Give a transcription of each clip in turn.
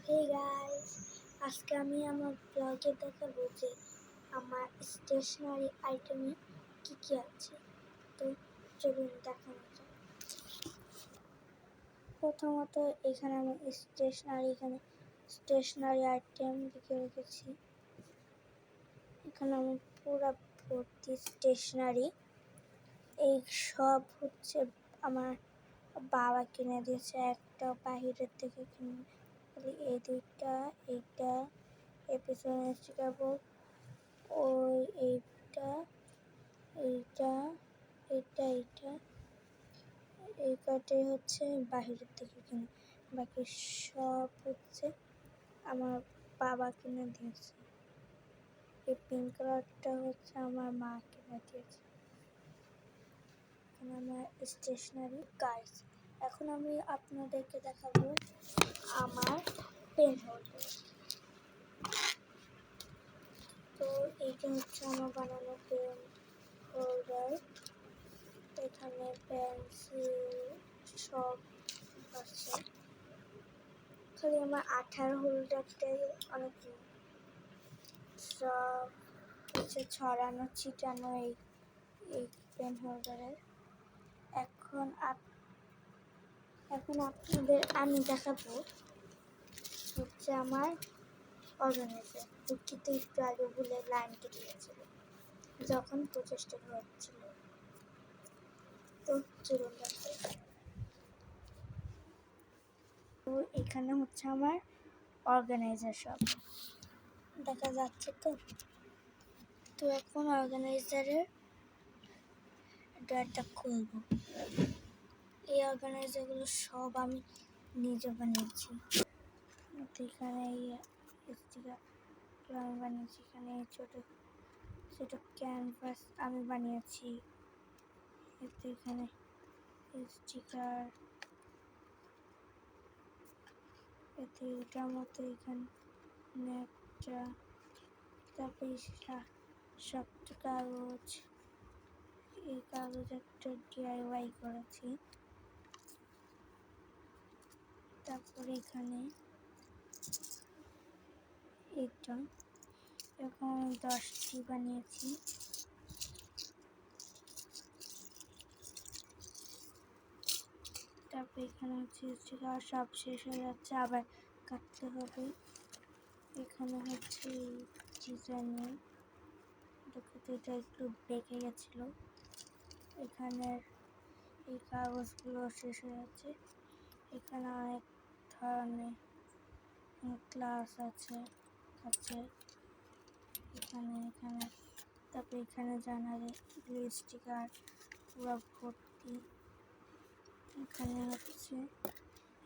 Hey guys, আজকে আমি আমার ব্লগে দেখাবো যে আমার স্টেশনারি আইটেমে কি কি আছে। তো চলুন দেখানো যাক। প্রথমত এখানে আমি স্টেশনারি আইটেম লিখে রেখেছি। এখানে আমি পুরো ভর্তি স্টেশনারি। এই সব হচ্ছে আমার বাবা কিনে দিয়েছে, একটা বাহিরের থেকে কিনে। এই দুইটা, এইটা, এর পিছনে স্টিকার বোর্ড, ওই এইটা, এইটা, এইটা, এইটা, এই কয়টাই হচ্ছে বাহিরের থেকে কিনে। বাকি সব হচ্ছে আমার বাবা কিনে দিয়েছে। এই পিঙ্ক কালারটা হচ্ছে আমার মা কিনে দিয়েছে। এখানে আমার স্টেশনারি গাইস। এখন আমি আপনাদেরকে দেখাবো আমার পেন হোল্ডার। তো এইটা হচ্ছে আমার বানানো পেন হোল্ডার। এখানে পেন্সিল সব আছে, খালি আমার আঠার হোল্ডারটাই অনেক সব হচ্ছে ছড়ানো ছিটানো এই পেন হোল্ডারের। এখন আপনাদের আমি দেখাবো হচ্ছে আমার অর্গানাইজার। দুঃখিত, একটু আগে ভুলে লাইন কেটে গেছিল যখন প্রচেষ্টা হচ্ছিল। তো চলুন দেখাই। তো এখানে হচ্ছে আমার অর্গানাইজার সব দেখা যাচ্ছে। তো এখন অর্গানাইজারের ড্রয়ারটা খুলব। এই অর্গানাইজারগুলো সব আমি নিজে বানিয়েছি। এখানে এই স্টিকার আমি বানিয়েছি, এখানে ছোট ছোট ক্যানভাস আমি বানিয়েছি। এখানে স্টিকার, এতে এটার মতো এখানে একটা, তারপরে শক্ত কাগজ, এই কাগজ একটা DIY করেছি। তারপরে এখানে এটা এরকম 10টি বানিয়েছি। তারপরে এখানে হচ্ছে স্টিকার সব শেষ হয়ে যাচ্ছে, আবার কাটতে হবে। এখানে হচ্ছে ডিজাইনের এটা একটু বেঁকে গেছিল। এখানে এই কাগজগুলো শেষ হয়ে যাচ্ছে। এখানে অনেক ধরনের ক্লাস আছে এখানে। তারপরে এখানে জানালে স্টিকার পুরো ভর্তি। এখানে হচ্ছে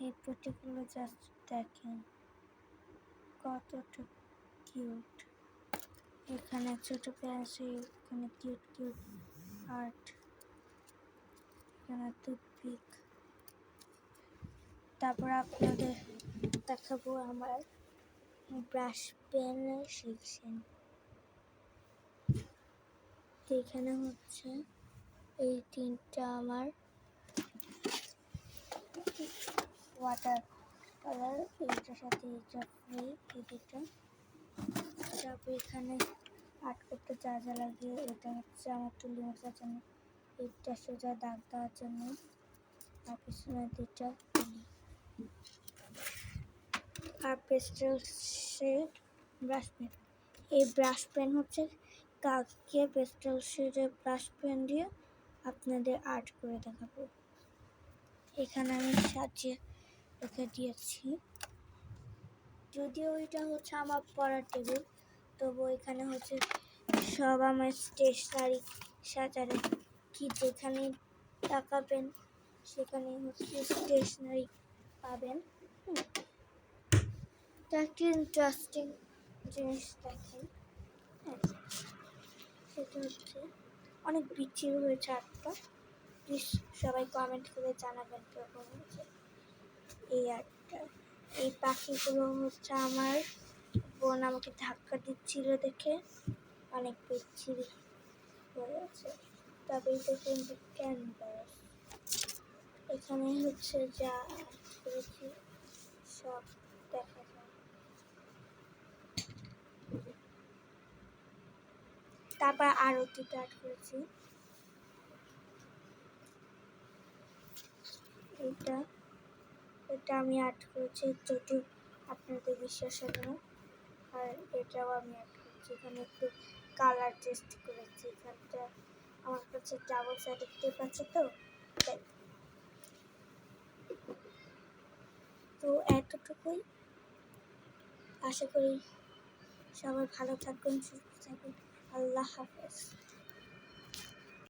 এই প্রতিগুলো জাস্ট দেখেন কতটা কিউট। এখানে ছোট পেন্সিল, এখানে কিউট কিউট আর্ট, এখানে টুথপিক। তারপর আপনাদের দেখাবো আমার ব্রাশ পেনের সেকশন। এখানে হচ্ছে এই তিনটা আমার ওয়াটার কালার, এইটার সাথে এইটা ফ্রি, এই দুটো। তারপর এখানে আর্ট করতে যা যা লাগে, এটা হচ্ছে আমার তুলি মশার জন্য, এইটা সোজা দাগ দেওয়ার জন্য, আর পিছনে দুইটা তুলি। আর পেস্টেল শেড ব্রাশ পেন। এই ব্রাশ পেন হচ্ছে কাউকে পেস্টেল শেডের ব্রাশ পেন দিয়ে আপনাদের আর্ট করে দেখাবো। এখানে আমি সাজিয়ে রেখে দিয়েছি, যদিও এটা হচ্ছে আমার পড়ার টেবিল, তবু এখানে হচ্ছে সব আমার স্টেশনারি সাজানো। কি যেখানে তাকাবেন সেখানে হচ্ছে স্টেশনারি পাবেন। একটা ইন্টারেস্টিং জিনিস দেখেন, সেটা হচ্ছে অনেক বিচির হয়েছে আর্টটা। প্লিজ সবাই কমেন্ট করে জানাবেন কেমন হয়েছে এই আর্টটা। এই পাখিগুলো হচ্ছে আমার বোন আমাকে ধাক্কা দিচ্ছিল দেখে অনেক বিচ্ছিরি হয়ে আছে। তবে এটা কিন্তু ক্যানভাস। এখানে হচ্ছে যা করেছি সব দেখা যায়। তারপর আরও দুটো অ্যাড করেছি। এটা আমি অ্যাড করেছি যদি আপনাদের বিশ্বাস হবে না। আর এটাও আমি অ্যাড করেছি। এখানে একটু কালার টেস্ট করেছি। এখানটা আমার কাছে ডাবল সাইডেড টেপ আছে তো তাই। তো এতটুকুই, আশা করি সবাই ভালো থাকবেন, সুস্থ থাকবেন। আল্লাহ হাফেজ।